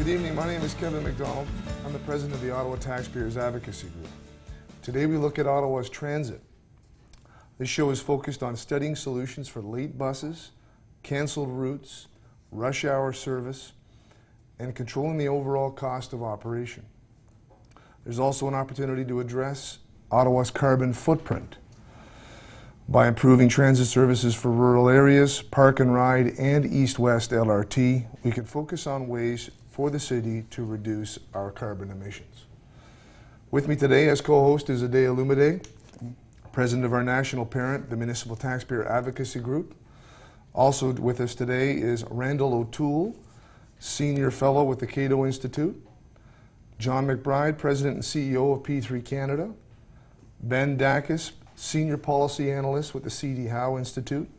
Good evening, my name is Kevin McDonald. I'm the president of the Ottawa Taxpayers Advocacy Group. Today we look at Ottawa's transit. This show is focused on studying solutions for late buses, cancelled routes, rush hour service, and controlling the overall cost of operation. There's also an opportunity to address Ottawa's carbon footprint. By improving transit services for rural areas, Park and Ride, and East-West LRT, we can focus on ways for the city to reduce our carbon emissions. With me today as co-host is Adea Lumide, president of our national parent, the Municipal Taxpayer Advocacy Group. Also with us today is Randall O'Toole, senior fellow with the Cato Institute, John McBride, president and CEO of P3 Canada, Ben Dacus, senior policy analyst with the C.D. Howe Institute,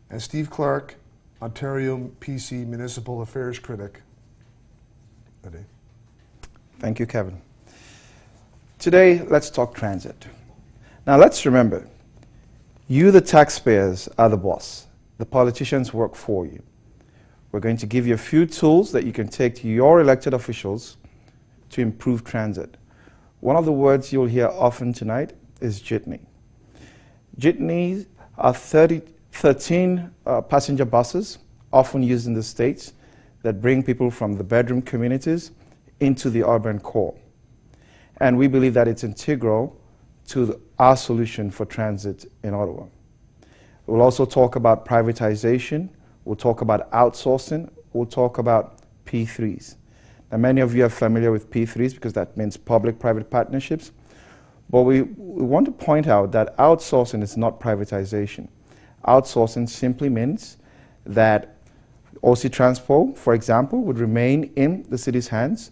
and Steve Clark, Ontario PC Municipal Affairs critic. Thank you, Kevin. Today, let's talk transit. Now, let's remember, you, the taxpayers, are the boss. The politicians work for you. We're going to give you a few tools that you can take to your elected officials to improve transit. One of the words you'll hear often tonight is jitney. Jitneys are 13 passenger buses, often used in the States, that bring people from the bedroom communities into the urban core. And we believe that it's integral to our solution for transit in Ottawa. We'll also talk about privatization, we'll talk about outsourcing, we'll talk about P3s. Now, many of you are familiar with P3s because that means public-private partnerships. But we want to point out that outsourcing is not privatization. Outsourcing simply means that OC Transpo, for example, would remain in the city's hands,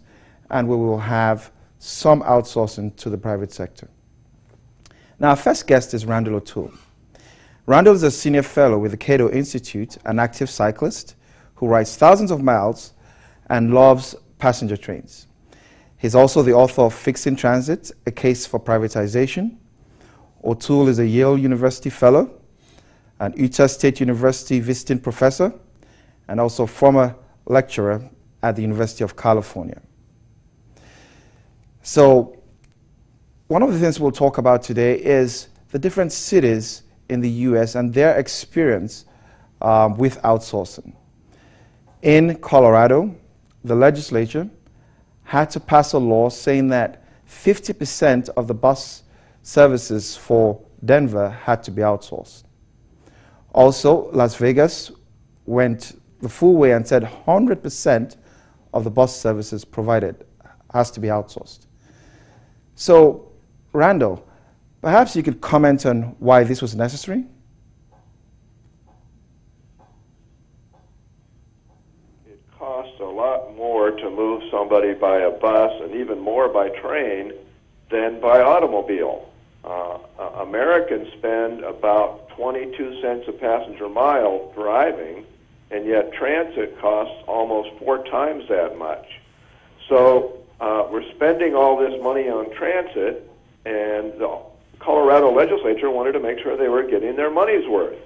and we will have some outsourcing to the private sector. Now, our first guest is Randall O'Toole. Randall is a senior fellow with the Cato Institute, an active cyclist who rides thousands of miles and loves passenger trains. He's also the author of Fixing Transit, A Case for Privatization. O'Toole is a Yale University Fellow, an Utah State University visiting professor, and also former lecturer at the University of California. So, one of the things we'll talk about today is the different cities in the US and their experience with outsourcing. In Colorado, the legislature had to pass a law saying that 50% of the bus services for Denver had to be outsourced. Also, Las Vegas went the full way and said 100% of the bus services provided has to be outsourced. So, Randall, perhaps you could comment on why this was necessary? It costs a lot more to move somebody by a bus and even more by train than by automobile. Americans spend about 22 cents a passenger mile driving, and yet transit costs almost 4 times that much. So we're spending all this money on transit, and the Colorado legislature wanted to make sure they were getting their money's worth.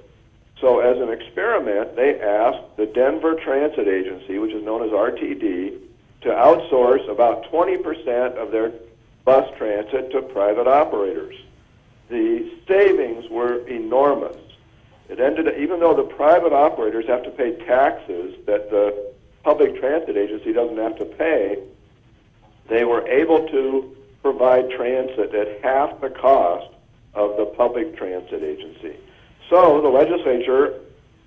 So as an experiment, they asked the Denver Transit Agency, which is known as RTD, to outsource about 20% of their bus transit to private operators. The savings were enormous. It ended, even though the private operators have to pay taxes that the public transit agency doesn't have to pay, they were able to provide transit at half the cost of the public transit agency. So the legislature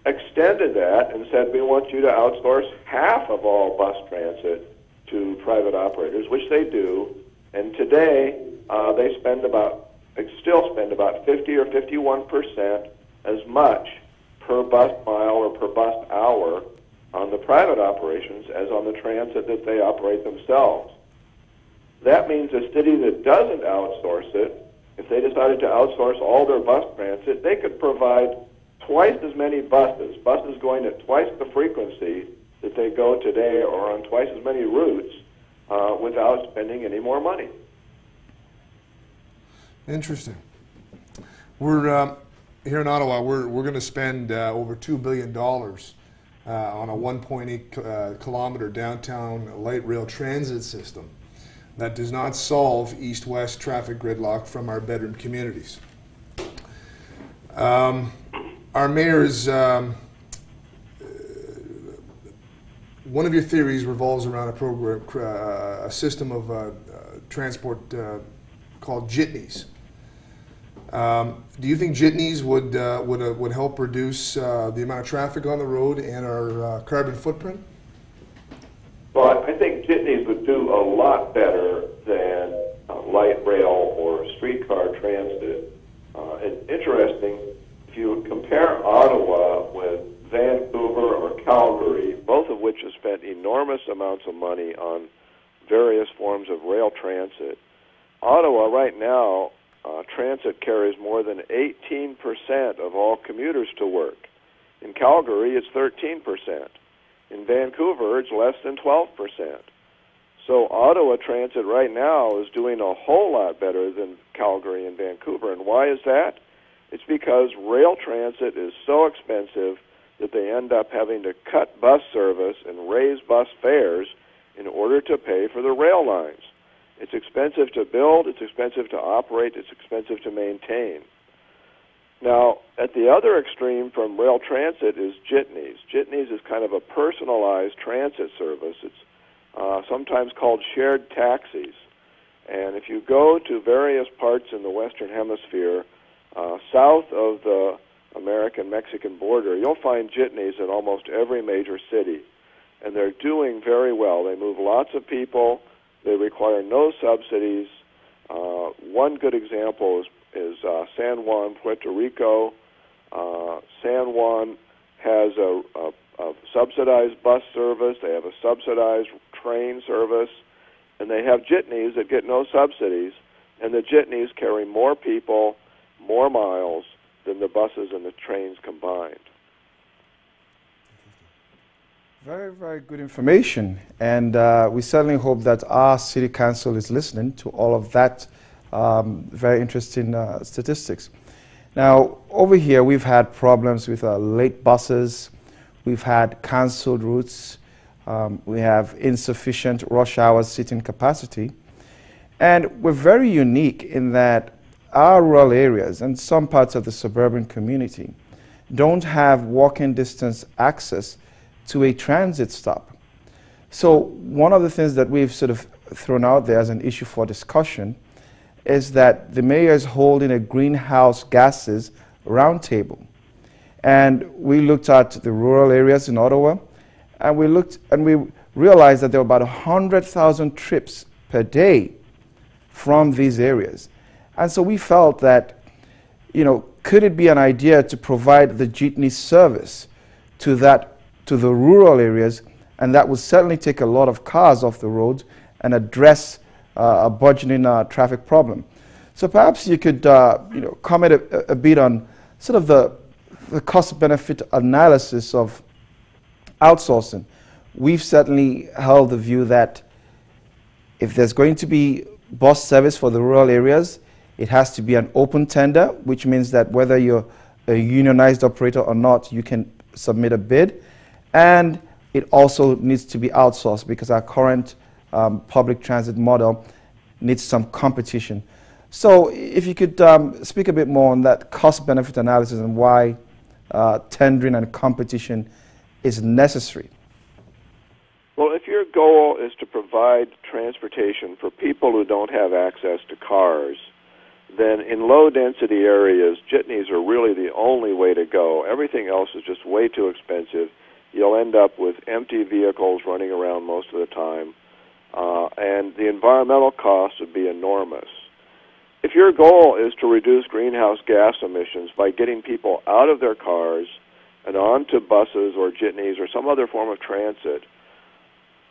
extended that and said, we want you to outsource half of all bus transit to private operators, which they do. And today, they still spend about 50 or 51% as much per bus mile or per bus hour on the private operations as on the transit that they operate themselves. That means a city that doesn't outsource it, if they decided to outsource all their bus transit, they could provide twice as many buses going at twice the frequency that they go today or on twice as many routes without spending any more money. Interesting. We're here in Ottawa. We're going to spend over $2 billion on a 1.8 kilometer downtown light rail transit system that does not solve east-west traffic gridlock from our bedroom communities. Our mayor's, one of your theories revolves around a program, a system of transport called jitneys. Do you think jitneys would help reduce the amount of traffic on the road and our carbon footprint? Well, I think jitneys would do a lot better than light rail or streetcar transit. It's interesting, if you compare Ottawa with Vancouver or Calgary, both of which have spent enormous amounts of money on various forms of rail transit, Ottawa right now, transit carries more than 18% of all commuters to work. In Calgary, it's 13%. In Vancouver, it's less than 12%. So Ottawa Transit right now is doing a whole lot better than Calgary and Vancouver. And why is that? It's because rail transit is so expensive that they end up having to cut bus service and raise bus fares in order to pay for the rail lines. It's expensive to build, it's expensive to operate, it's expensive to maintain. Now, at the other extreme from rail transit is jitneys. Jitneys is kind of a personalized transit service. It's sometimes called shared taxis. And if you go to various parts in the Western Hemisphere, south of the American-Mexican border, you'll find jitneys in almost every major city. And they're doing very well. They move lots of people. They require no subsidies. One good example is San Juan, Puerto Rico. San Juan has a subsidized bus service. They have a subsidized train service. And they have jitneys that get no subsidies. And the jitneys carry more people, more miles than the buses and the trains combined. Very, very good information. And we certainly hope that our city council is listening to all of that very interesting statistics. Now, over here, we've had problems with late buses. We've had canceled routes. We have insufficient rush hour seating capacity. And we're very unique in that our rural areas and some parts of the suburban community don't have walking distance access to a transit stop. So one of the things that we've sort of thrown out there as an issue for discussion is that the mayor is holding a greenhouse gases roundtable. And we looked at the rural areas in Ottawa, and we realized that there were about 100,000 trips per day from these areas. And so we felt that, could it be an idea to provide the jitney service to the rural areas, and that would certainly take a lot of cars off the road and address a burgeoning traffic problem. So perhaps you could comment a bit on sort of the cost-benefit analysis of outsourcing. We've certainly held the view that if there's going to be bus service for the rural areas, it has to be an open tender, which means that whether you're a unionized operator or not, you can submit a bid. And it also needs to be outsourced because our current public transit model needs some competition. So if you could speak a bit more on that cost-benefit analysis and why tendering and competition is necessary. Well, if your goal is to provide transportation for people who don't have access to cars, then in low-density areas, jitneys are really the only way to go. Everything else is just way too expensive. You'll end up with empty vehicles running around most of the time, and the environmental costs would be enormous. If your goal is to reduce greenhouse gas emissions by getting people out of their cars and onto buses or jitneys or some other form of transit,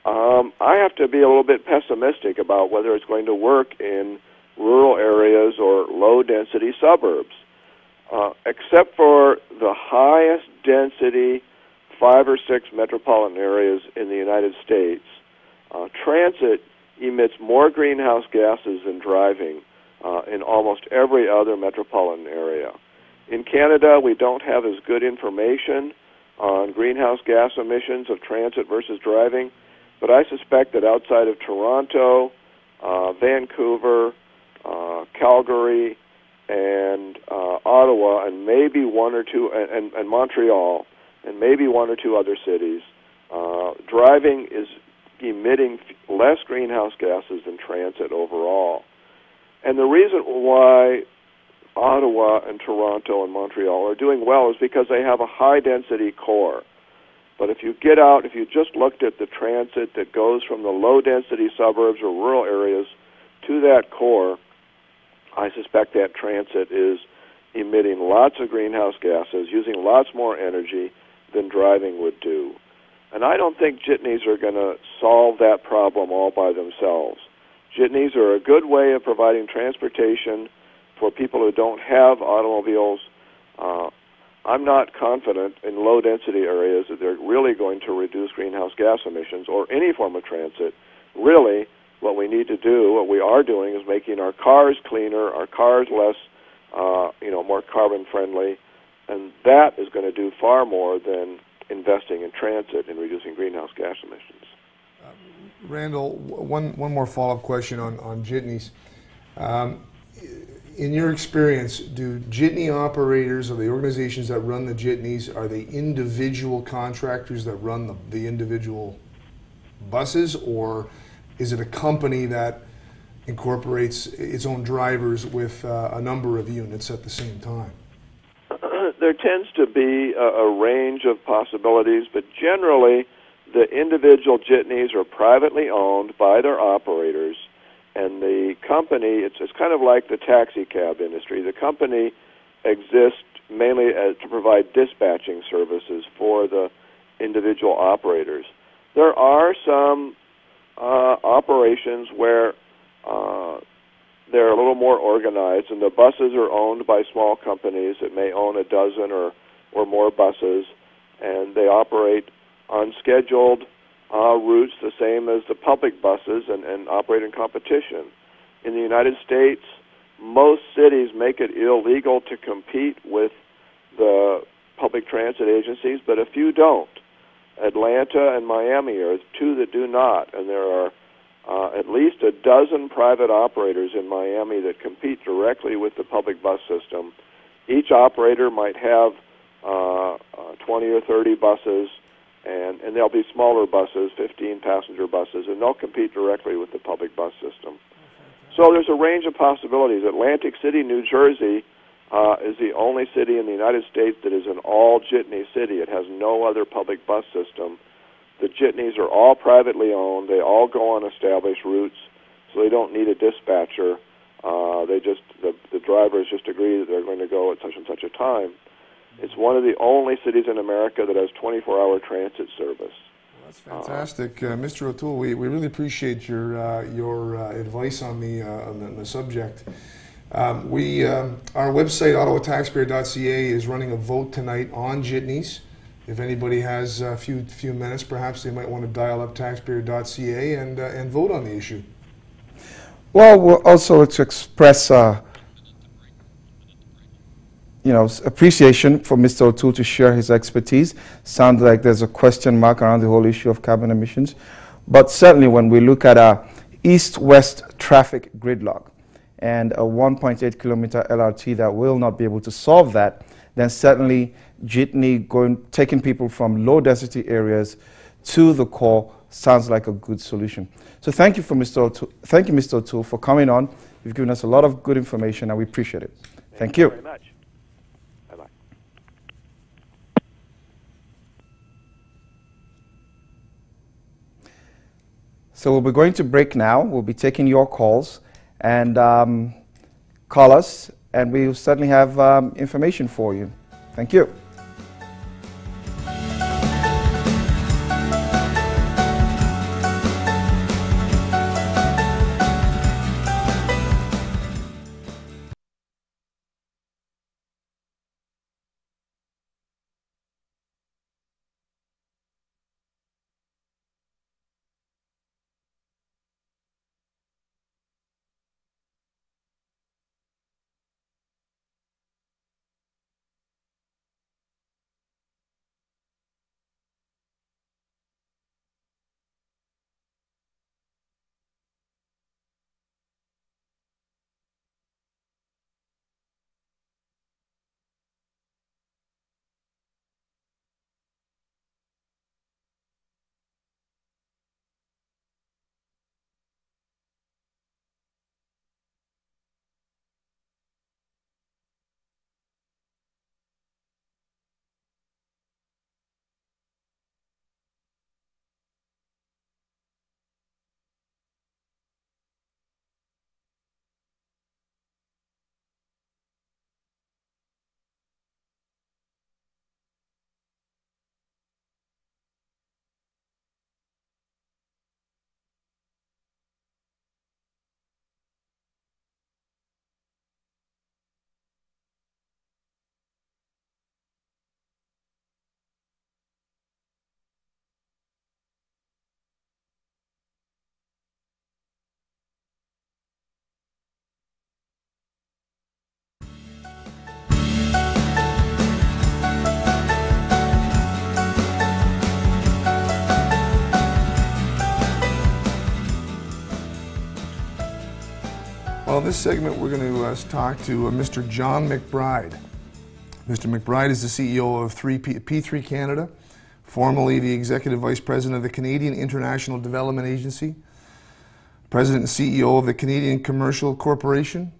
I have to be a little bit pessimistic about whether it's going to work in rural areas or low-density suburbs. Except for the highest density 5 or 6 metropolitan areas in the United States, transit emits more greenhouse gases than driving in almost every other metropolitan area. In Canada, we don't have as good information on greenhouse gas emissions of transit versus driving, but I suspect that outside of Toronto, Vancouver, Calgary, and Ottawa, and maybe one or two, and Montreal, and maybe one or two other cities, driving is emitting less greenhouse gases than transit overall. And the reason why Ottawa and Toronto and Montreal are doing well is because they have a high-density core. But if you get out, if you just looked at the transit that goes from the low-density suburbs or rural areas to that core, I suspect that transit is emitting lots of greenhouse gases, using lots more energy than driving would do. And I don't think jitneys are going to solve that problem all by themselves. Jitneys are a good way of providing transportation for people who don't have automobiles. I'm not confident in low-density areas that they're really going to reduce greenhouse gas emissions or any form of transit. Really, what we need to do, what we are doing, is making our cars cleaner, our cars less, more carbon-friendly, and that is going to do far more than investing in transit and reducing greenhouse gas emissions. Randall, one more follow-up question on jitneys. In your experience, do jitney operators or the organizations that run the jitneys, are they individual contractors that run the individual buses, or is it a company that incorporates its own drivers with a number of units at the same time? There tends to be a range of possibilities, but generally the individual jitneys are privately owned by their operators, and the company, it's kind of like the taxi cab industry. The company exists mainly to provide dispatching services for the individual operators. There are some operations where they're a little more organized, and the buses are owned by small companies that may own a dozen or more buses, and they operate on scheduled routes the same as the public buses and operate in competition. In the United States, most cities make it illegal to compete with the public transit agencies, but a few don't. Atlanta and Miami are two that do not, and there are at least a dozen private operators in Miami that compete directly with the public bus system. Each operator might have 20 or 30 buses, and they'll be smaller buses, 15-passenger buses, and they'll compete directly with the public bus system. So there's a range of possibilities. Atlantic City, New Jersey, is the only city in the United States that is an all-jitney city. It has no other public bus system. The jitneys are all privately owned. They all go on established routes, so they don't need a dispatcher. The drivers just agree that they're going to go at such and such a time. It's one of the only cities in America that has 24-hour transit service. Well, that's fantastic, Mr. O'Toole. We really appreciate your advice on the subject. Our website, ottawataxpayer.ca, is running a vote tonight on jitneys. If anybody has a few minutes, perhaps they might want to dial up taxpayer.ca and vote on the issue. Well, we'll also to express appreciation for Mr. O'Toole to share his expertise. Sounds like there's a question mark around the whole issue of carbon emissions. But certainly when we look at our east-west traffic gridlock and a 1.8 kilometer LRT that will not be able to solve that, then certainly jitney taking people from low-density areas to the core sounds like a good solution. So thank you, Mr. O'Toole, for coming on. You've given us a lot of good information, and we appreciate it. Thank you. Very much. Bye-bye. So we'll be going to break now. We'll be taking your calls, and call us, and we will certainly have information for you. Thank you. in this segment, we're going to talk to Mr. John McBride. Mr. McBride is the CEO of P3 Canada, formerly the Executive Vice President of the Canadian International Development Agency, President and CEO of the Canadian Commercial Corporation,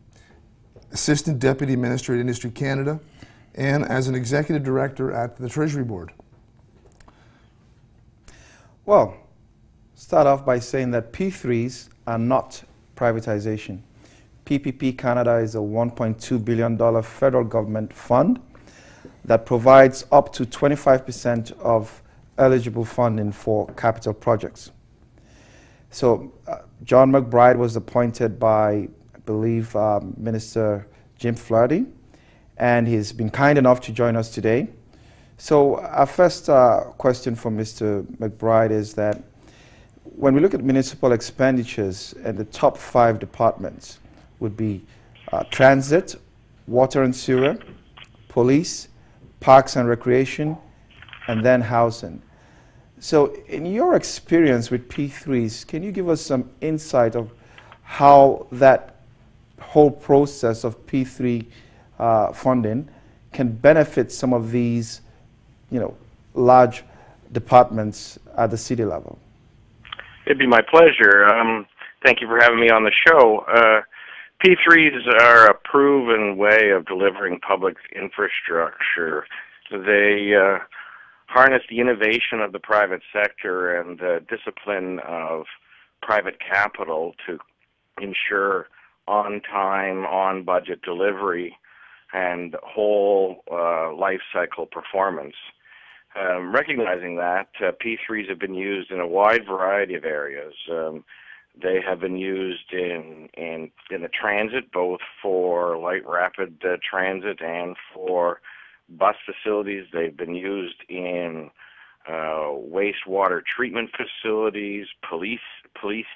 Assistant Deputy Minister at Industry Canada, and as an Executive Director at the Treasury Board. Well, start off by saying that P3s are not privatization. PPP Canada is a $1.2 billion federal government fund that provides up to 25% of eligible funding for capital projects. So John McBride was appointed by, I believe, Minister Jim Flaherty, and he's been kind enough to join us today. So our first question for Mr. McBride is that when we look at municipal expenditures, and the top 5 departments would be transit, water and sewer, police, parks and recreation, and then housing. So in your experience with P3s, can you give us some insight of how that whole process of P3 funding can benefit some of these, large departments at the city level? It'd be my pleasure. Thank you for having me on the show. P3s are a proven way of delivering public infrastructure. They harness the innovation of the private sector and the discipline of private capital to ensure on-time, on-budget delivery and whole life cycle performance. Recognizing that, P3s have been used in a wide variety of areas. They have been used in the transit, both for light rapid transit and for bus facilities. They've been used in wastewater treatment facilities, police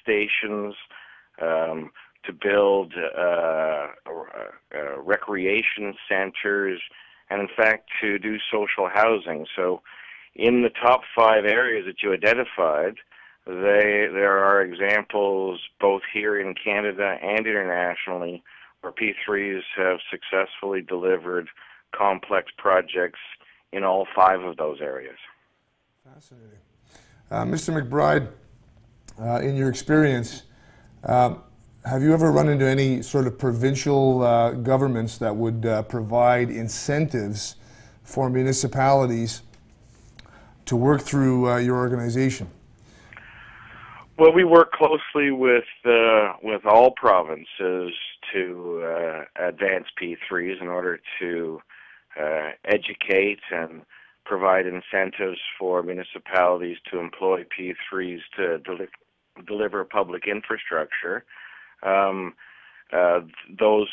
stations, to build recreation centers, and in fact to do social housing. So in the top 5 areas that you identified, there are examples both here in Canada and internationally where P3s have successfully delivered complex projects in all 5 of those areas. Fascinating. Mr. McBride, in your experience, have you ever run into any sort of provincial governments that would provide incentives for municipalities to work through your organization? Well, we work closely with all provinces to advance P3s in order to educate and provide incentives for municipalities to employ P3s to deliver public infrastructure. Those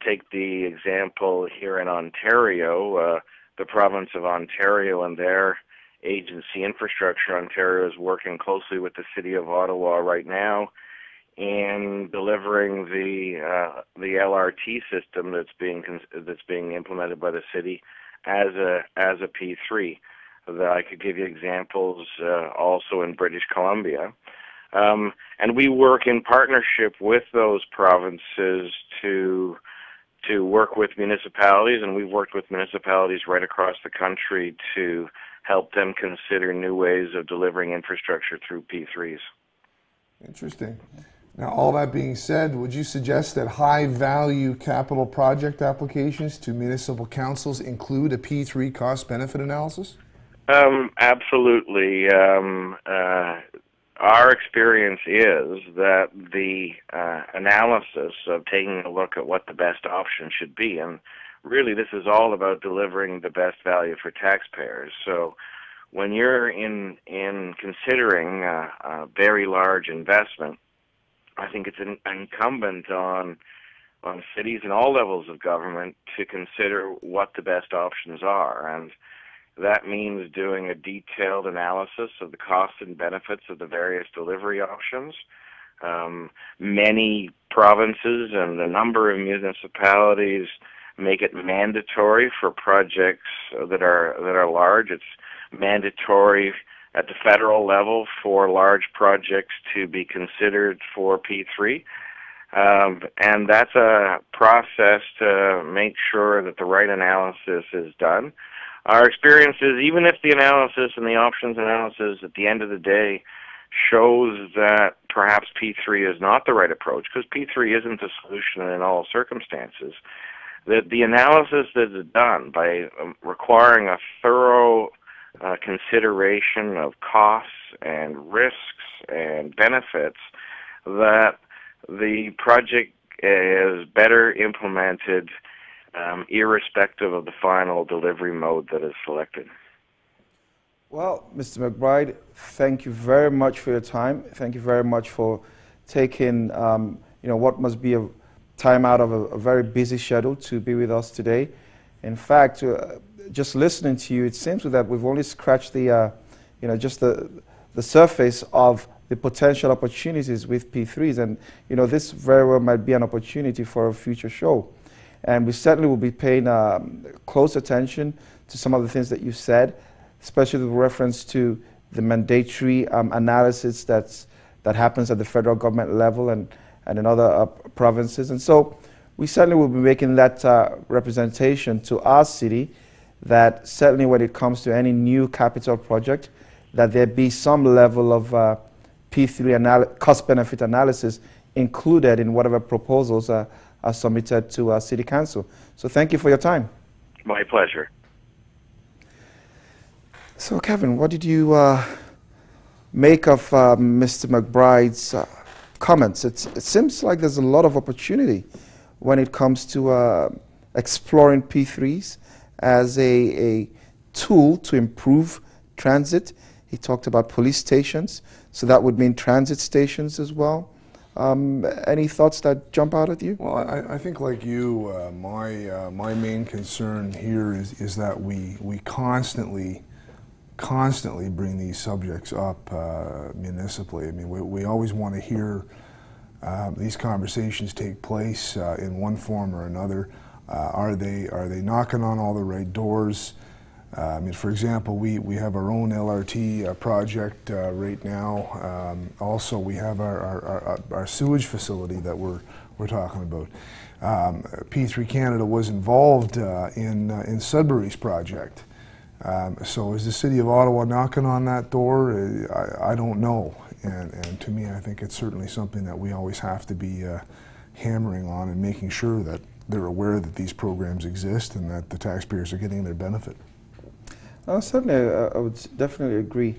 take the example here in Ontario. The province of Ontario and their agency, Infrastructure Ontario, is working closely with the City of Ottawa right now in delivering the LRT system that's being implemented by the city as a P3. I could give you examples also in British Columbia. And we work in partnership with those provinces to work with municipalities, and we've worked with municipalities right across the country to help them consider new ways of delivering infrastructure through P3s. Interesting. Now, all that being said, would you suggest that high-value capital project applications to municipal councils include a P3 cost-benefit analysis? Absolutely. Our experience is that the analysis of taking a look at what the best option should be, and really this is all about delivering the best value for taxpayers. So when you're in considering a very large investment, I think it's incumbent on cities and all levels of government to consider what the best options are. And that means doing a detailed analysis of the costs and benefits of the various delivery options. Many provinces and a number of municipalities make it mandatory for projects that are large. It's mandatory at the federal level for large projects to be considered for P3. And that's a process to make sure that the right analysis is done. Our experience is, even if the analysis and the options analysis at the end of the day shows that perhaps P3 is not the right approach, because P3 isn't the solution in all circumstances, that the analysis that is done by requiring a thorough consideration of costs and risks and benefits, that the project is better implemented irrespective of the final delivery mode that is selected. Well, Mr. McBride, thank you very much for your time. Thank you very much for taking what must be a time out of a very busy schedule to be with us today. In fact, just listening to you, it seems that we've only scratched the surface of the potential opportunities with P3s, and this very well might be an opportunity for a future show. And we certainly will be paying close attention to some of the things that you said, especially with reference to the mandatory analysis that happens at the federal government level and in other provinces. And so we certainly will be making that representation to our city, that certainly when it comes to any new capital project, that there be some level of P3 cost-benefit analysis included in whatever proposals are submitted to our City Council. So thank you for your time. My pleasure. So Kevin, what did you make of Mr. McBride's comments? It seems like there's a lot of opportunity when it comes to exploring P3s as a tool to improve transit. He talked about police stations, so that would mean transit stations as well. Any thoughts that jump out at you? Well, I think like you, my main concern here is that we constantly bring these subjects up municipally. I mean, we always want to hear these conversations take place in one form or another. Are they knocking on all the right doors? I mean, for example, we have our own LRT project right now. Also, we have our sewage facility that we're talking about. P3 Canada was involved in Sudbury's project. So is the City of Ottawa knocking on that door? I don't know. And to me, I think it's certainly something that we always have to be hammering on and making sure that they're aware that these programs exist and that the taxpayers are getting their benefit. Certainly, I would definitely agree.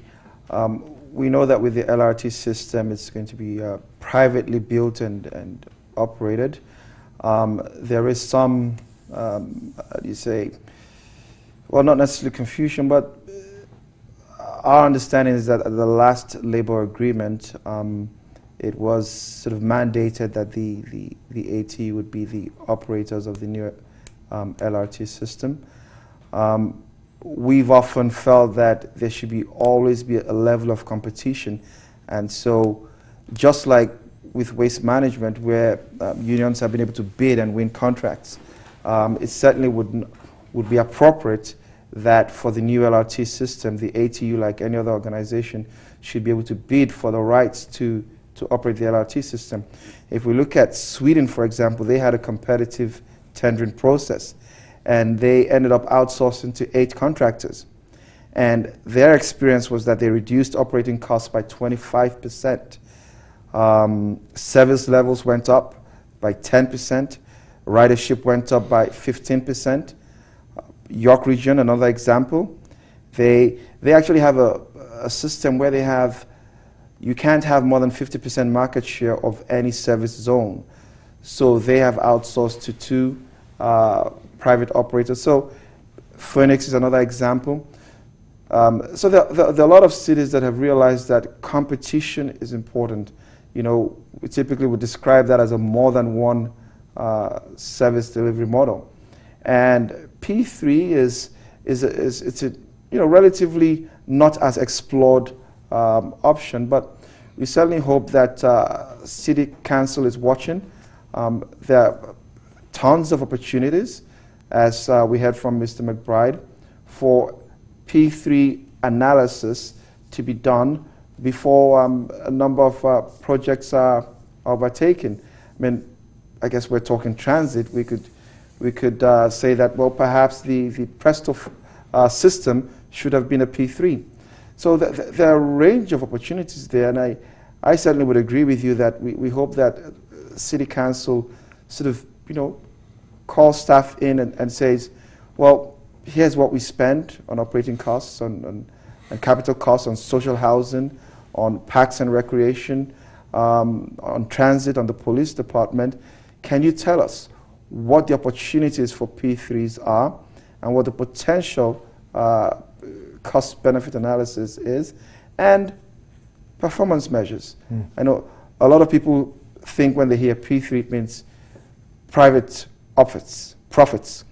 We know that with the LRT system, it's going to be privately built and operated. There is some, how do you say, well, not necessarily confusion, but our understanding is that at the last labor agreement, it was sort of mandated that the AT would be the operators of the new LRT system. We've often felt that there should always be a level of competition, and so just like with waste management, where unions have been able to bid and win contracts, it certainly would be appropriate that for the new LRT system, the ATU, like any other organization, should be able to bid for the rights to operate the LRT system. If we look at Sweden, for example, they had a competitive tendering process, and they ended up outsourcing to 8 contractors. And their experience was that they reduced operating costs by 25%. Service levels went up by 10%. Ridership went up by 15%. York Region, another example, they actually have a system where you can't have more than 50% market share of any service zone. So they have outsourced to 2 private operators. So Phoenix is another example. So there are a lot of cities that have realized that competition is important. We typically would describe that as a more than one service delivery model. And P3 is a relatively not as explored option, but we certainly hope that City Council is watching. There are tons of opportunities, as we heard from Mr. McBride, for P3 analysis to be done before a number of projects are overtaken. I mean, I guess we're talking transit. We could say that, well, perhaps the Presto system should have been a P3. So there are a range of opportunities there, and I certainly would agree with you that we hope that City Council sort of, calls staff in and says, well, here's what we spend on operating costs, on capital costs, on social housing, on parks and recreation, on transit, on the police department. Can you tell us what the opportunities for P3s are and what the potential cost-benefit analysis is, and performance measures? I know a lot of people think when they hear P3 it means private profits.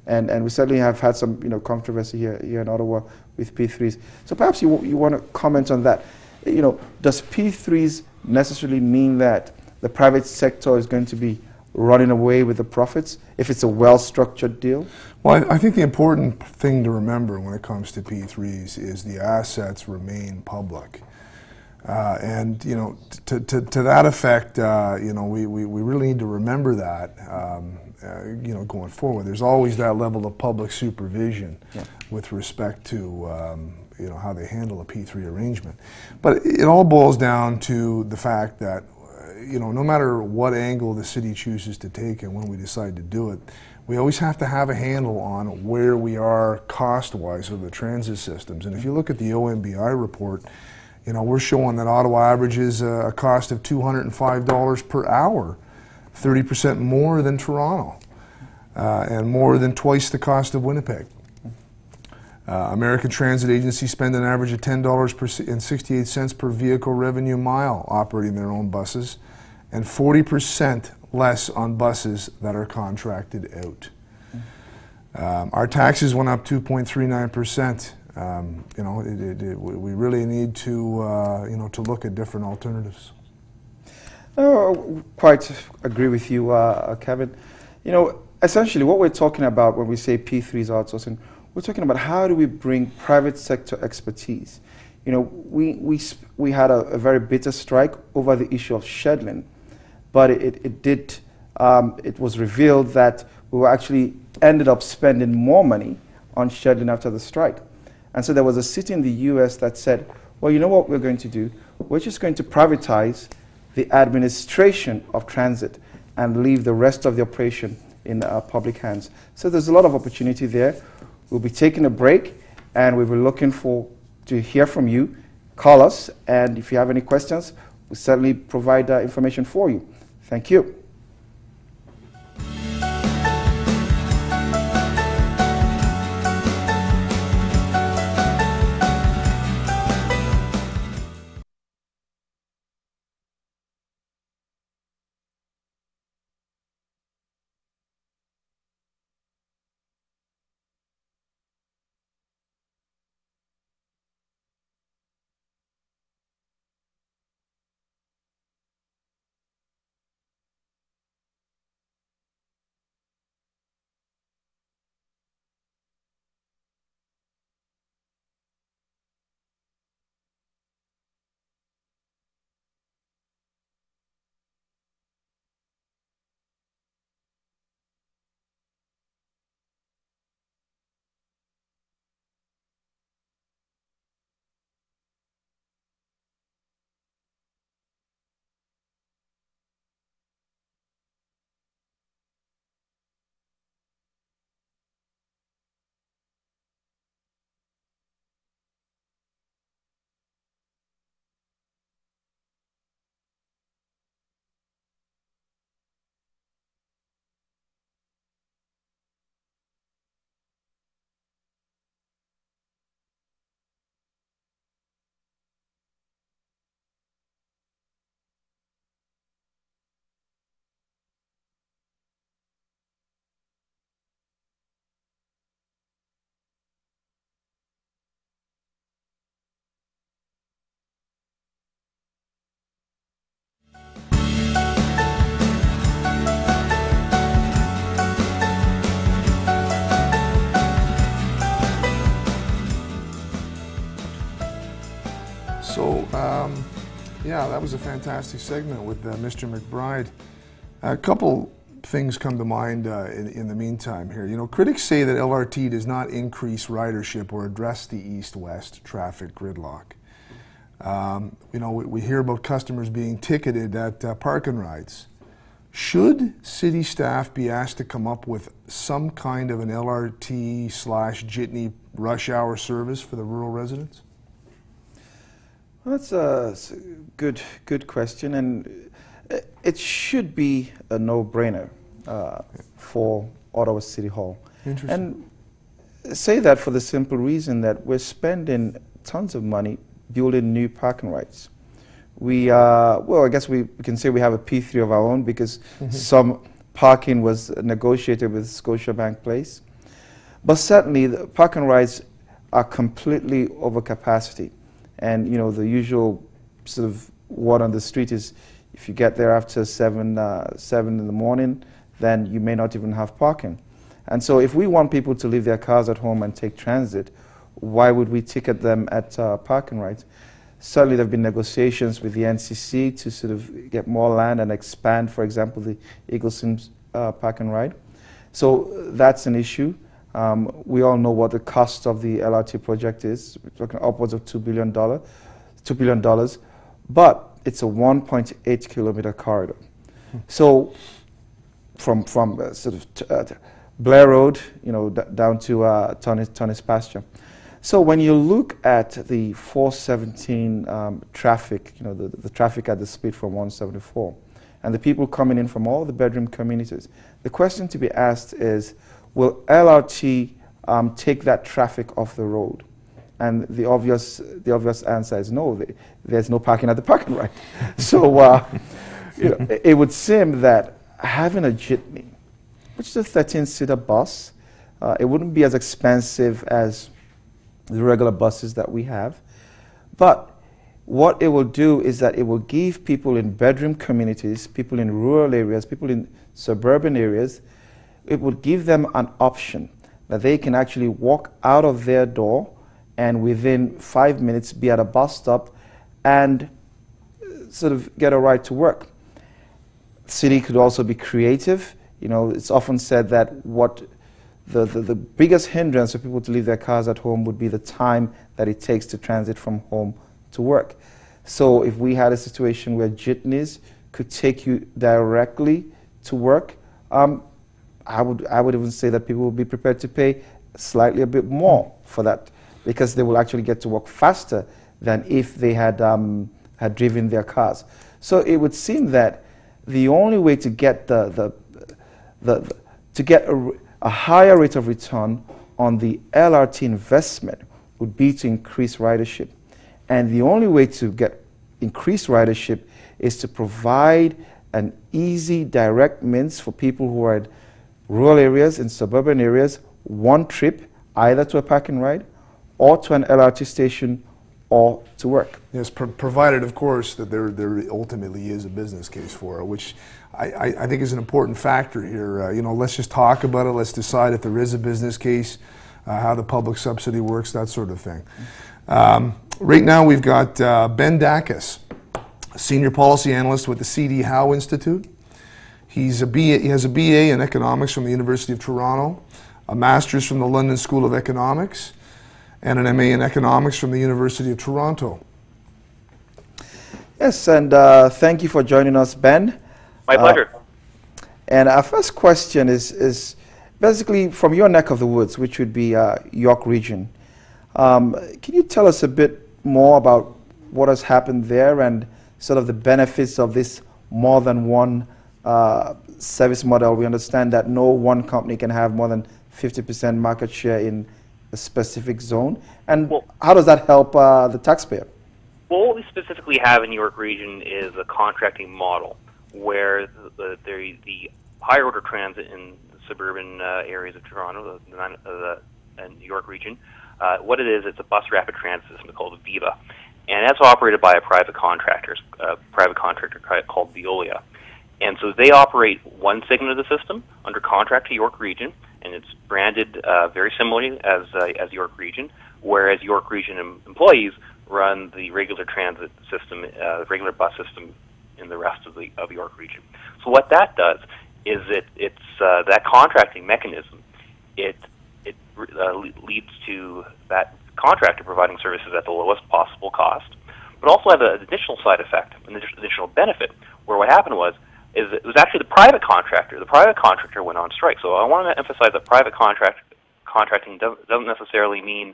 And we certainly have had some controversy here in Ottawa with P3s. So perhaps you want to comment on that. Does P3s necessarily mean that the private sector is going to be running away with the profits if it's a well-structured deal? Well, I think the important thing to remember when it comes to P3s is the assets remain public. And to that effect, we really need to remember that, going forward. There's always that level of public supervision with respect to how they handle a P3 arrangement. But it all boils down to the fact that no matter what angle the city chooses to take and when we decide to do it, we always have to have a handle on where we are cost-wise of the transit systems. And if you look at the OMBI report, we're showing that Ottawa averages a cost of $205 per hour, 30% more than Toronto, and more than twice the cost of Winnipeg. American Transit Agency spend an average of $10.68 per vehicle revenue mile operating their own buses, and 40% less on buses that are contracted out. Our taxes went up 2.39%. We really need to look at different alternatives. Quite agree with you, Kevin. Essentially what we're talking about when we say P3s outsourcing, we're talking about how do we bring private sector expertise. We had a very bitter strike over the issue of scheduling, but it was revealed that we were actually ended up spending more money on scheduling after the strike. And so there was a city in the US that said, well, you know what we're going to do? We're just going to privatize the administration of transit and leave the rest of the operation in public hands. So there's a lot of opportunity there. We'll be taking a break, and we'll be looking to hear from you. Call us, and if you have any questions, we'll certainly provide information for you. Thank you. So, yeah, that was a fantastic segment with Mr. McBride. A couple things come to mind in the meantime here. You know, critics say that LRT does not increase ridership or address the east-west traffic gridlock. You know, we hear about customers being ticketed at park and rides. Should city staff be asked to come up with some kind of an LRT/jitney rush hour service for the rural residents? Well, that's a good question, and it should be a no-brainer for Ottawa City Hall. Interesting. And say that for the simple reason that we're spending tons of money building new parking rights. Well, I guess we can say we have a P3 of our own because some parking was negotiated with Scotiabank Place. But certainly the parking rights are completely over capacity. And you know, the usual sort of word on the street is if you get there after 7 in the morning, then you may not even have parking. And so if we want people to leave their cars at home and take transit, why would we ticket them at parking rights? Certainly there have been negotiations with the NCC to sort of get more land and expand, for example, the Eagleston park and ride. So that's an issue. We all know what the cost of the LRT project is. We're talking upwards of $2 billion, but it's a 1.8 kilometer corridor. So from sort of Blair Road, you know, down to Tunney's Pasture. So when you look at the 417 traffic, you know, the traffic at the speed from 174, and the people coming in from all the bedroom communities, the question to be asked is, will LRT take that traffic off the road? And the obvious answer is no. There's no parking at the parking right. So you know, it would seem that having a jitney, which is a 13-seater bus, it wouldn't be as expensive as the regular buses that we have. But what it will do is that it will give people in bedroom communities, people in rural areas, people in suburban areas, it would give them an option that they can actually walk out of their door and within 5 minutes be at a bus stop and sort of get a ride to work. The city could also be creative. You know, it's often said that what the biggest hindrance for people to leave their cars at home would be the time that it takes to transit from home to work. So if we had a situation where jitneys could take you directly to work, I would even say that people will be prepared to pay slightly a bit more for that because they will actually get to work faster than if they had driven their cars. So it would seem that the only way to get a higher rate of return on the LRT investment would be to increase ridership. And the only way to get increased ridership is to provide an easy, direct means for people who are in rural areas and suburban areas, one trip, either to a park and ride, or to an LRT station, or to work. Yes, provided, of course, that there ultimately is a business case for it, which I think is an important factor here. You know, let's just talk about it. Let's decide if there is a business case, how the public subsidy works, that sort of thing. Right now, we've got Ben Dacus, a senior policy analyst with the C.D. Howe Institute. He has a BA in economics from the University of Toronto, a master's from the London School of Economics, and an MA in economics from the University of Toronto. Yes, and thank you for joining us, Ben. My pleasure. And our first question is basically from your neck of the woods, which would be York Region. Can you tell us a bit more about what has happened there and sort of the benefits of this more than one service model? We understand that no one company can have more than 50% market share in a specific zone. And how does that help the taxpayer? Well, what we specifically have in York Region is a contracting model where the higher order transit in the suburban areas of Toronto and York Region, what it is, it's a bus rapid transit system called Viva. And that's operated by a private contractor called Veolia. And so they operate one segment of the system under contract to York Region, and it's branded very similarly as York Region, whereas York Region employees run the regular transit system, regular bus system in the rest of the York region. So what that does is it's that contracting mechanism. It leads to that contractor providing services at the lowest possible cost, but also have an additional side effect, an additional benefit, where what happened was it was actually the private contractor. The private contractor went on strike. So I want to emphasize that private contracting doesn't necessarily mean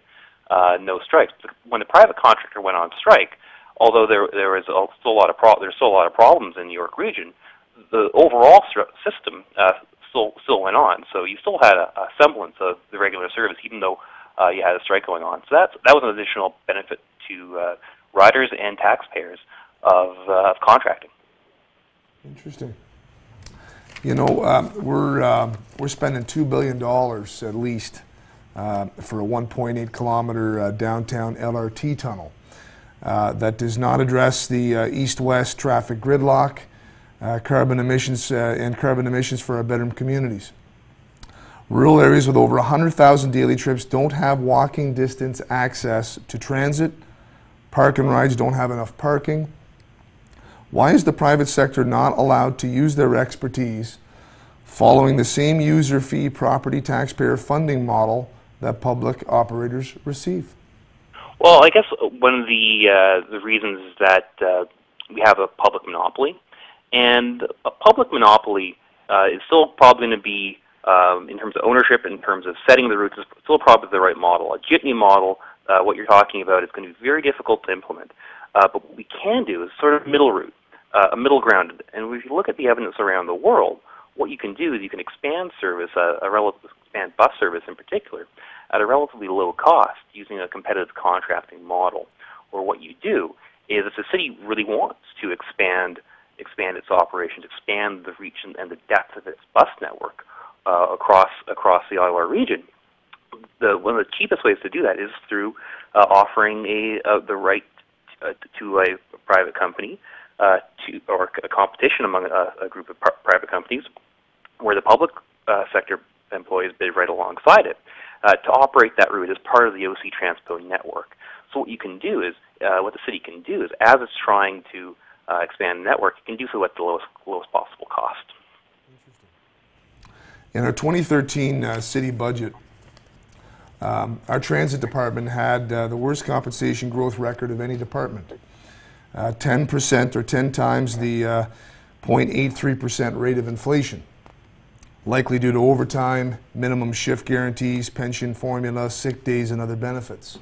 no strikes. When the private contractor went on strike, although there was still a lot of problems in the York region, the overall system still went on. So you still had a semblance of the regular service, even though you had a strike going on. So that was an additional benefit to riders and taxpayers of contracting. Interesting. You know, we're spending $2 billion at least for a 1.8 kilometer downtown LRT tunnel that does not address the east-west traffic gridlock, carbon emissions for our bedroom communities. Rural areas with over 100,000 daily trips don't have walking distance access to transit. Park and rides don't have enough parking. Why is the private sector not allowed to use their expertise following the same user fee property taxpayer funding model that public operators receive? Well, I guess one of the reasons is that we have a public monopoly, and a public monopoly is still probably going to be, in terms of ownership, in terms of setting the routes, is still probably the right model. A jitney model, what you're talking about, is going to be very difficult to implement. But what we can do is sort of middle route, a middle ground. And if you look at the evidence around the world, what you can do is you can expand service, expand bus service in particular, at a relatively low cost using a competitive contracting model. Or what you do is if the city really wants to expand its operations, expand the reach and the depth of its bus network across the Ottawa region, one of the cheapest ways to do that is through offering the right to a private company or a competition among a group of private companies where the public sector employees bid right alongside it to operate that route as part of the OC Transpo network. So what you can do is, what the city can do is, as it's trying to expand the network, it can do so at the lowest possible cost. In our 2013 city budget, our transit department had the worst compensation growth record of any department. 10% or 10 times the 0.83% rate of inflation, likely due to overtime, minimum shift guarantees, pension formula, sick days, and other benefits.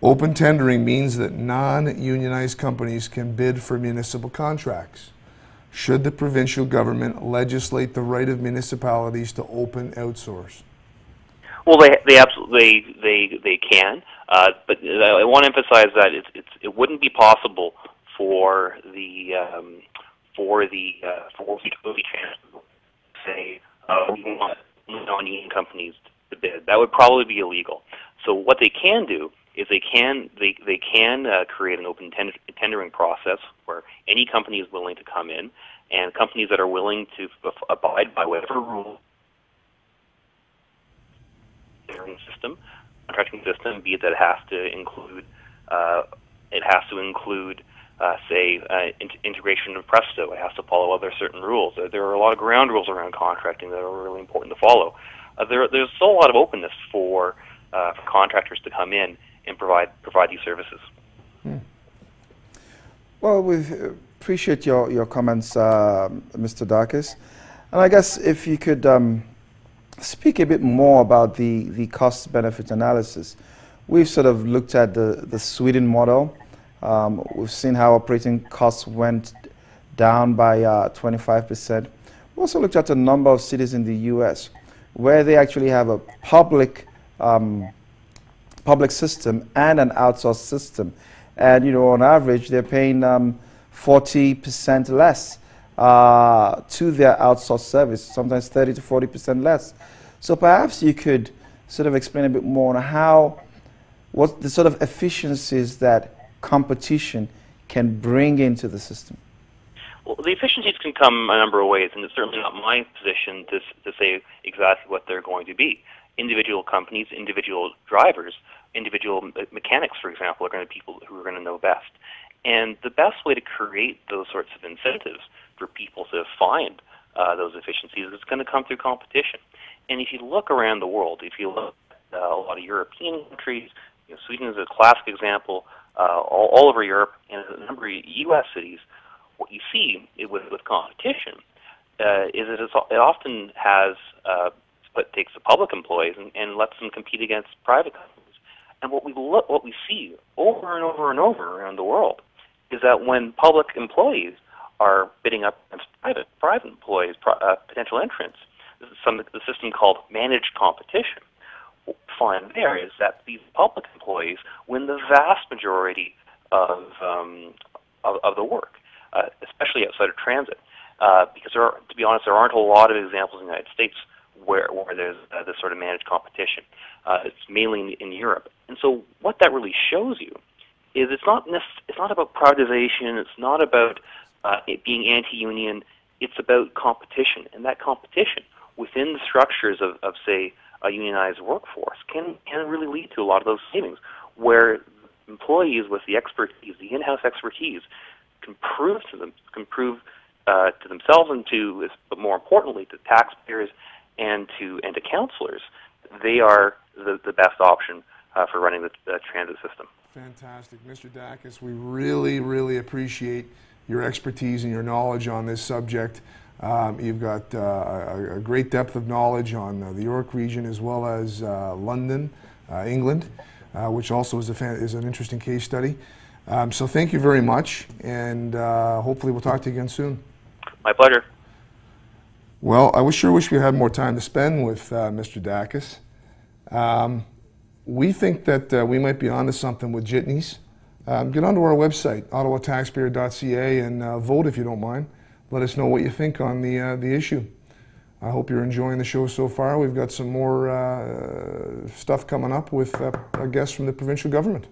Open tendering means that non-unionized companies can bid for municipal contracts. Should the provincial government legislate the right of municipalities to open outsource? Well, they absolutely can, but I want to emphasize that it wouldn't be possible for the OC Transpo to say we want non-union companies to bid. That would probably be illegal. So what they can do is they can create an open tendering process where any company is willing to come in, and companies that are willing to abide by whatever rules contracting system, be it that it has to include say integration of Presto. It has to follow other certain rules. There are a lot of ground rules around contracting that are really important to follow. There's still a lot of openness for contractors to come in and provide these services. Well, we appreciate your comments, Mr. Darkis. And I guess if you could speak a bit more about the cost-benefit analysis. We've sort of looked at the Sweden model. We've seen how operating costs went down by 25%. We also looked at a number of cities in the U.S. where they actually have a public system and an outsourced system. And, you know, on average, they're paying 40% less to their outsourced service, sometimes 30 to 40% less. So perhaps you could sort of explain a bit more on what the sort of efficiencies that competition can bring into the system. Well, the efficiencies can come a number of ways, and it's certainly not my position to say exactly what they're going to be. Individual companies, individual drivers, individual mechanics, for example, are going to be people who are going to know best. And the best way to create those sorts of incentives for people to find those efficiencies is going to come through competition. And if you look around the world, if you look at a lot of European countries, Sweden is a classic example, all over Europe, and a number of U.S. cities, what you see with competition is that it often has takes the public employees and lets them compete against private companies. And what we see over and over and over around the world is that when public employees are bidding up against private employees, potential entrants, the system called managed competition. What we find there is that these public employees win the vast majority of the work, especially outside of transit, because to be honest, there aren't a lot of examples in the United States where there's this sort of managed competition. It's mainly in Europe, and so what that really shows you is it's not about privatization. It's not about it being anti-union. It's about competition, and that competition within the structures of say, a unionized workforce can really lead to a lot of those savings, where employees with the expertise, the in-house expertise, can prove to themselves and but more importantly, to taxpayers and to counselors, they are the best option for running the transit system. Fantastic. Mr. Dacus, we really, really appreciate your expertise and your knowledge on this subject. You've got a great depth of knowledge on the York region as well as London, England, which also is an interesting case study. So thank you very much, and hopefully we'll talk to you again soon. My pleasure. Well, I sure wish we had more time to spend with Mr. Dacus. We think that we might be onto something with jitneys. Get onto our website, ottawataxpayer.ca, and vote if you don't mind. Let us know what you think on the issue. I hope you're enjoying the show so far. We've got some more stuff coming up with a guest from the provincial government.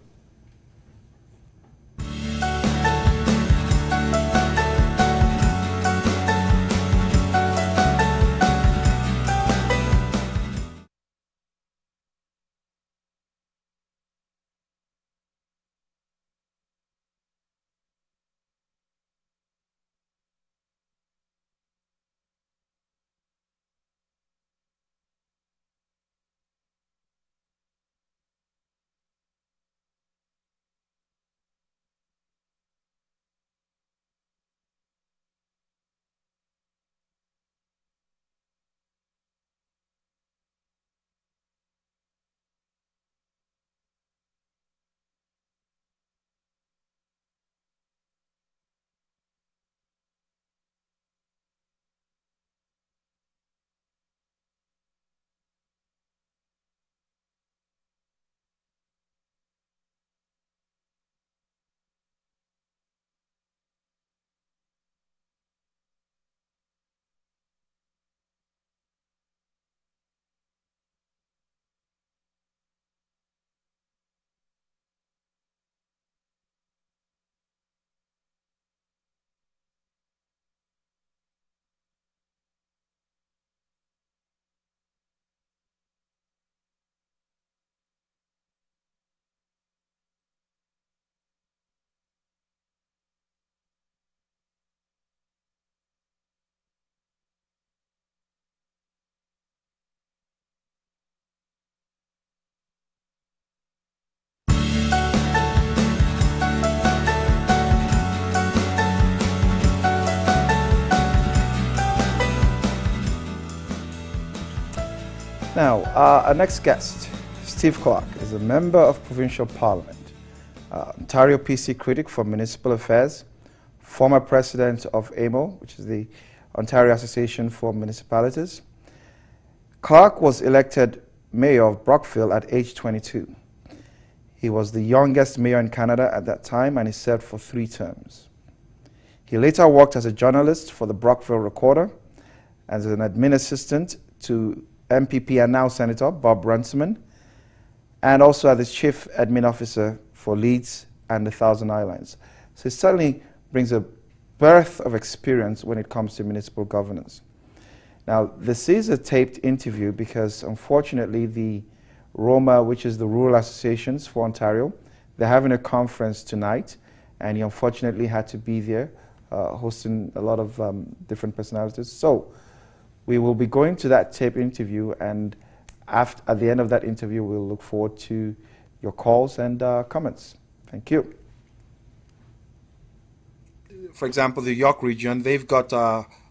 Now, our next guest, Steve Clark, is a member of Provincial Parliament, Ontario PC critic for Municipal Affairs, former president of AMO, which is the Ontario Association for Municipalities. Clark was elected mayor of Brockville at age 22. He was the youngest mayor in Canada at that time, and he served for 3 terms. He later worked as a journalist for the Brockville Recorder, as an admin assistant to MPP and now Senator Bob Runciman, and also as the chief admin officer for Leeds and the Thousand Islands. So he certainly brings a breadth of experience when it comes to municipal governance. Now, this is a taped interview because unfortunately the ROMA, which is the Rural Associations for Ontario, they're having a conference tonight, and he unfortunately had to be there hosting a lot of different personalities. So we will be going to that tape interview, and at the end of that interview, we'll look forward to your calls and comments. Thank you. For example, the York region, they've got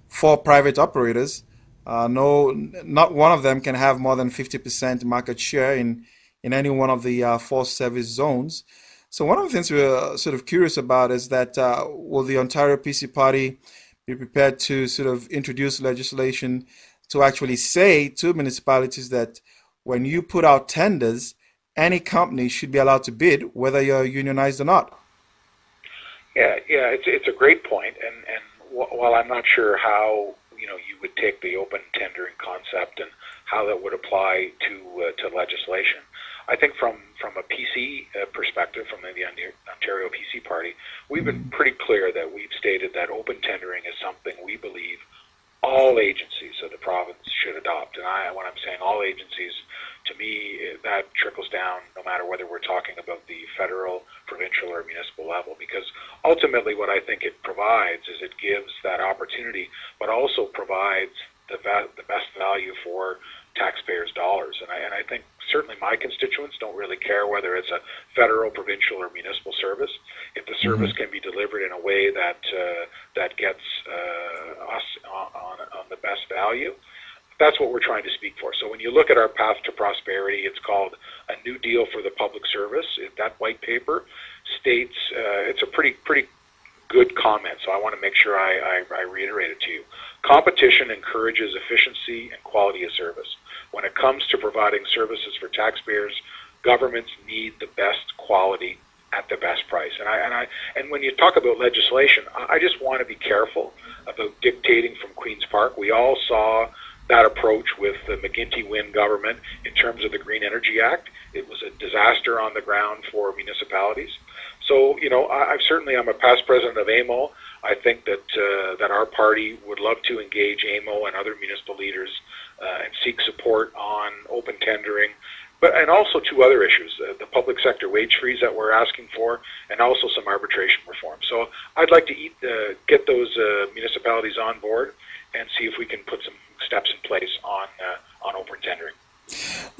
4 private operators. Not one of them can have more than 50% market share in any one of the 4 service zones. So one of the things we're sort of curious about is that will the Ontario PC Party be prepared to sort of introduce legislation to actually say to municipalities that when you put out tenders, any company should be allowed to bid, whether you're unionized or not? Yeah, it's a great point, and while I'm not sure how you would take the open tendering concept and how that would apply to legislation, I think from a PC perspective, from the Ontario PC Party, we've been pretty clear that we've stated that open tendering is something we believe all agencies of the province should adopt. And when I'm saying all agencies, to me, that trickles down no matter whether we're talking about the federal, provincial, or municipal level, because ultimately what I think it provides is it gives that opportunity, but also provides the best value for taxpayers' dollars. And I think certainly my constituents don't really care whether it's a federal, provincial, or municipal service. If the service can be delivered in a way that gets us on the best value, that's what we're trying to speak for. So when you look at our path to prosperity, it's called A New Deal for the Public Service. That white paper states, it's a pretty good comment, so I want to make sure I reiterate it to you. Competition encourages efficiency and quality of service. When it comes to providing services for taxpayers, governments need the best quality at the best price. And when you talk about legislation, I just want to be careful about dictating from Queen's Park. We all saw that approach with the McGuinty-Wynne government in terms of the Green Energy Act. It was a disaster on the ground for municipalities. So, I'm a past president of AMO. I think that our party would love to engage AMO and other municipal leaders and seek support on open tendering, and also 2 other issues, the public sector wage freeze that we're asking for, and also some arbitration reform. So I'd like to get those municipalities on board and see if we can put some steps in place on open tendering.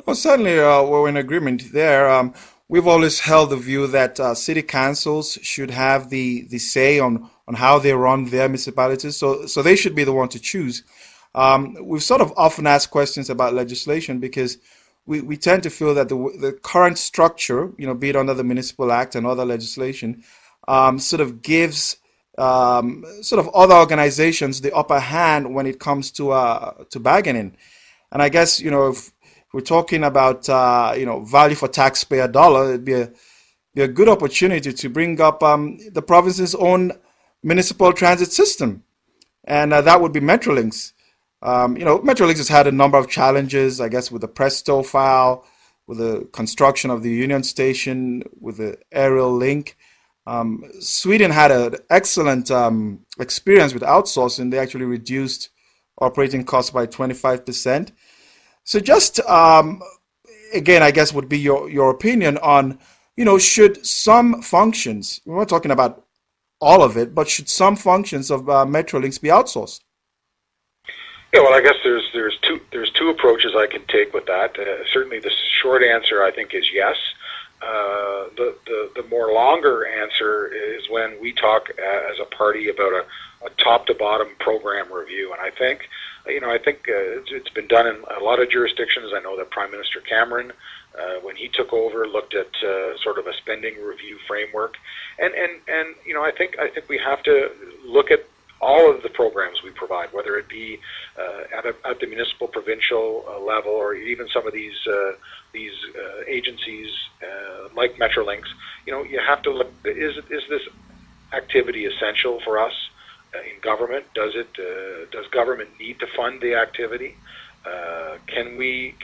Well, certainly we're in agreement there. We've always held the view that city councils should have the say on how they run their municipalities, so they should be the one to choose. We've sort of often asked questions about legislation because we tend to feel that the current structure, be it under the Municipal Act and other legislation, sort of gives sort of other organizations the upper hand when it comes to bargaining. And I guess, if we're talking about, value for taxpayer dollar, it'd be a good opportunity to bring up the province's own municipal transit system. And that would be Metrolinx. Metrolinx has had a number of challenges, I guess, with the Presto file, with the construction of the Union Station, with the aerial link. Sweden had an excellent experience with outsourcing. They actually reduced operating costs by 25%. So just, again, I guess would be your opinion on, should some functions, we're not talking about all of it, but should some functions of Metrolinx be outsourced? Yeah, well, I guess there's two approaches I can take with that. Certainly the short answer, I think, is yes. The more longer answer is when we talk as a party about a top-to-bottom program review, and I think it's been done in a lot of jurisdictions. I know that Prime Minister Cameron, when he took over, looked at sort of a spending review framework, and I think we have to look at all of the programs we provide, whether it be at the municipal, provincial level, or even some of these agencies like Metrolinx. You have to look: is this activity essential for us in government? Does government need to fund the activity? Can we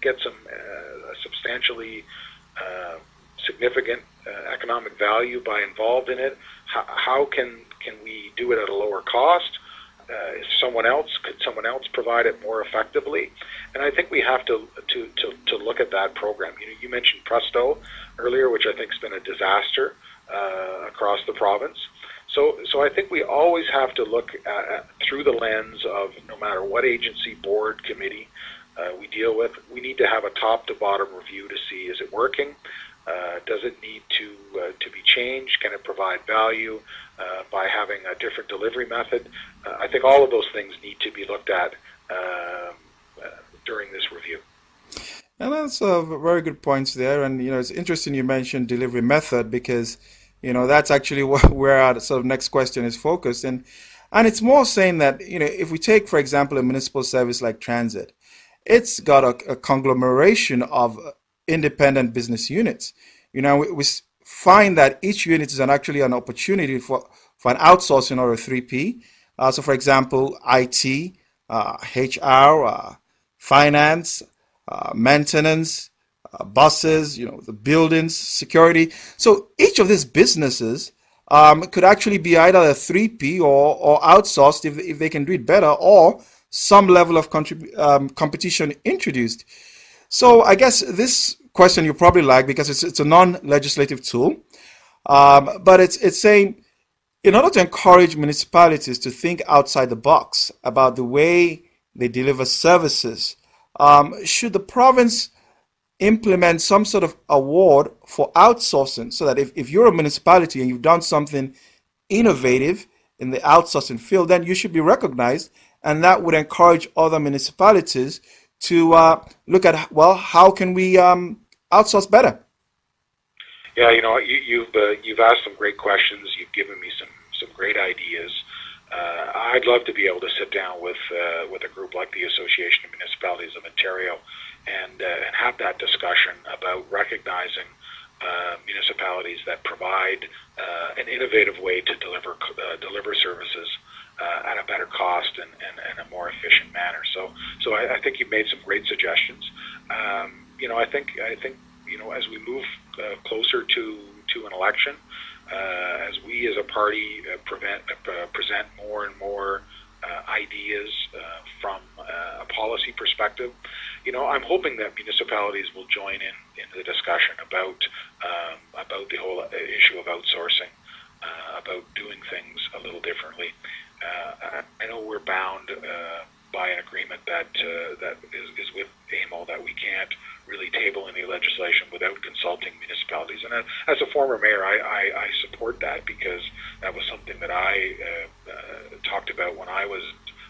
get some substantially significant economic value by involved in it? How can we do it at a lower cost? Could someone else provide it more effectively? And I think we have to look at that program. You mentioned Presto earlier, which I think has been a disaster across the province. So I think we always have to look through the lens of no matter what agency, board, committee we deal with, we need to have a top-to-bottom review to see, is it working? Does it need to be changed? Can it provide value by having a different delivery method? I think all of those things need to be looked at during this review. And that's very good points there. And it's interesting you mentioned delivery method, because that's actually where our sort of next question is focused. And it's more saying that if we take, for example, a municipal service like transit, it's got a conglomeration of independent business units. We find that each unit is actually an opportunity for an outsourcing or a 3P. So, for example, IT, HR, finance, maintenance, buses, the buildings, security. So each of these businesses could actually be either a 3P or outsourced if they can do it better, or some level of competition introduced. So I guess this question you probably like, because it's a non-legislative tool, but it's saying, in order to encourage municipalities to think outside the box about the way they deliver services, should the province implement some sort of award for outsourcing, so that if you're a municipality and you've done something innovative in the outsourcing field, then you should be recognized, and that would encourage other municipalities to look at, well, how can we outsource better? Yeah, you've asked some great questions. You've given me some great ideas. I'd love to be able to sit down with a group like the Association of Municipalities of Ontario and have that discussion about recognizing municipalities that provide an innovative way to deliver services at a better cost and a more efficient manner. So I think you've made some great suggestions. I think as we move closer to an election, as we as a party present more and more ideas from a policy perspective, I'm hoping that municipalities will join in the discussion about the whole issue of outsourcing, about doing things a little differently. I know we're bound by an agreement that is with AMO that we can't really table any legislation without consulting municipalities. And as a former mayor, I support that, because that was something that I talked about when I was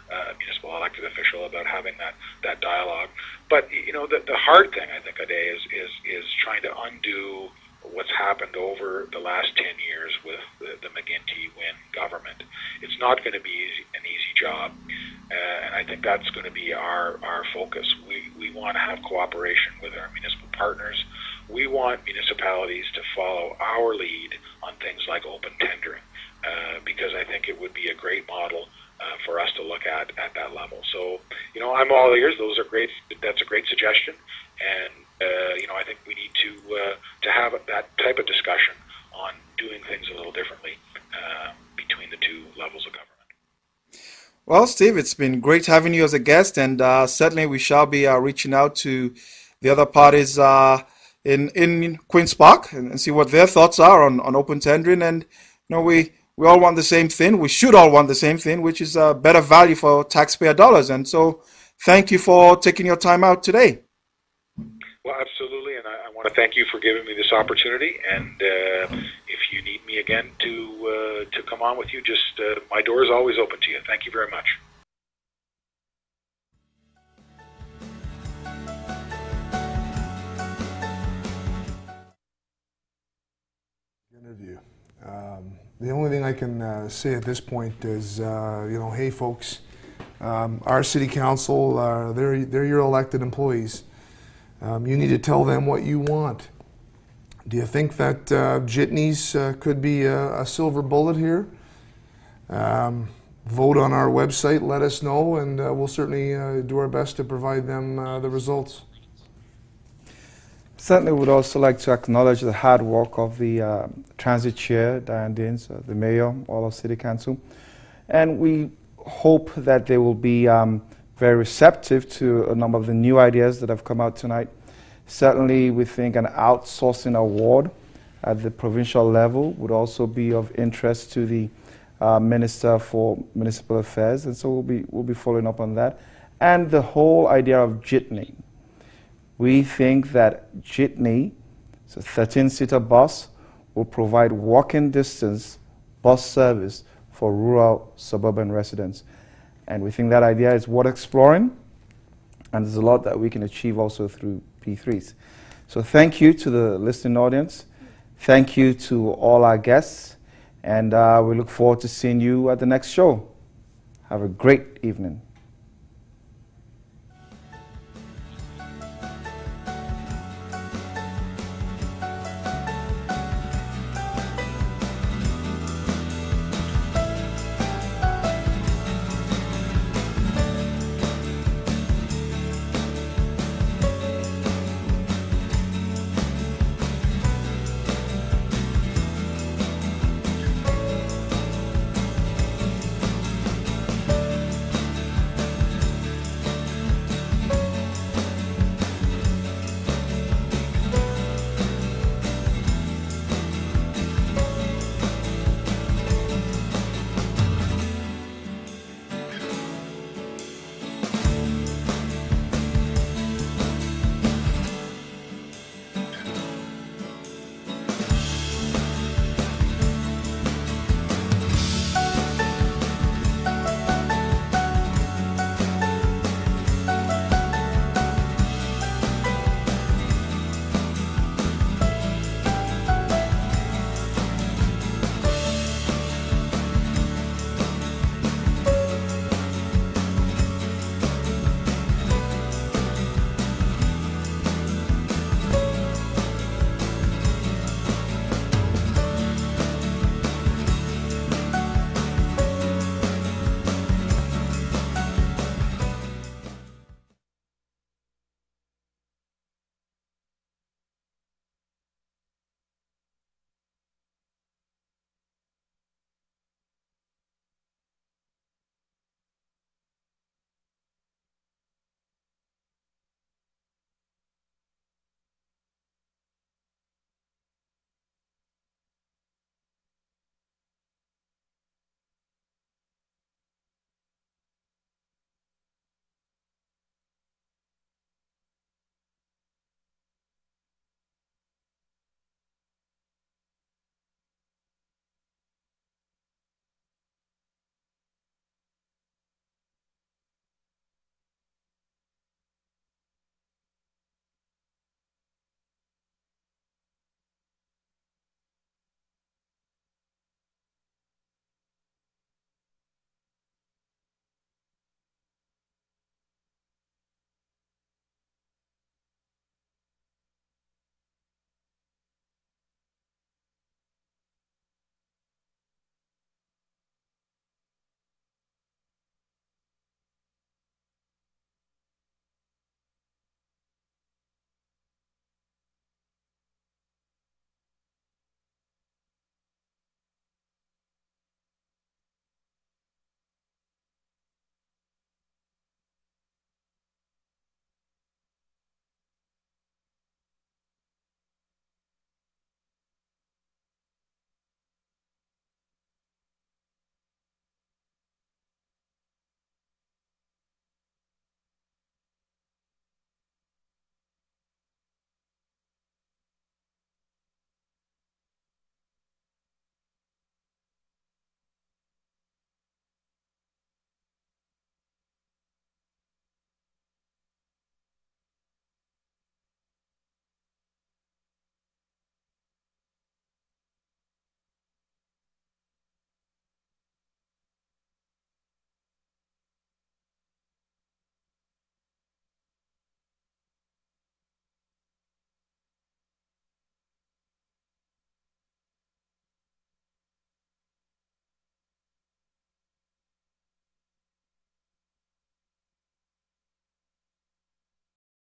a municipal elected official, about having that dialogue. But the hard thing, I think, Ade, is trying to undo what's happened over the last 10 years with the McGuinty-Wynne government. It's not going to be an easy job, and I think that's going to be our focus. We want to have cooperation with our municipal partners. We want municipalities to follow our lead on things like open tendering, because I think it would be a great model for us to look at that level. So, I'm all ears. Those are great. That's a great suggestion, and I think we need to have that type of discussion on doing things a little differently between the two levels of government. Well, Steve, it's been great having you as a guest, and certainly we shall be reaching out to the other parties in Queen's Park and see what their thoughts are on open tendering. And we all want the same thing. We should all want the same thing, which is better value for taxpayer dollars. And so, thank you for taking your time out today. Well, absolutely, and I want to thank you for giving me this opportunity. And if you need me again to come on with you, just my door is always open to you. Thank you very much. Interview. The only thing I can say at this point is, hey folks, our city council, they're your elected employees. You need to tell them what you want. Do you think that jitneys could be a silver bullet here? Vote on our website, let us know, and we'll certainly do our best to provide them the results. Certainly would also like to acknowledge the hard work of the transit chair, Diane Deans, the mayor, all of City Council. And we hope that they will be very receptive to a number of the new ideas that have come out tonight. Certainly we think an outsourcing award at the provincial level would also be of interest to the Minister for Municipal Affairs, and so we'll be following up on that. And the whole idea of jitney. We think that jitney, it's a 13-seater bus, will provide walking distance bus service for rural suburban residents. And we think that idea is worth exploring, and there's a lot that we can achieve also through P3s. So thank you to the listening audience. Thank you to all our guests, and we look forward to seeing you at the next show. Have a great evening.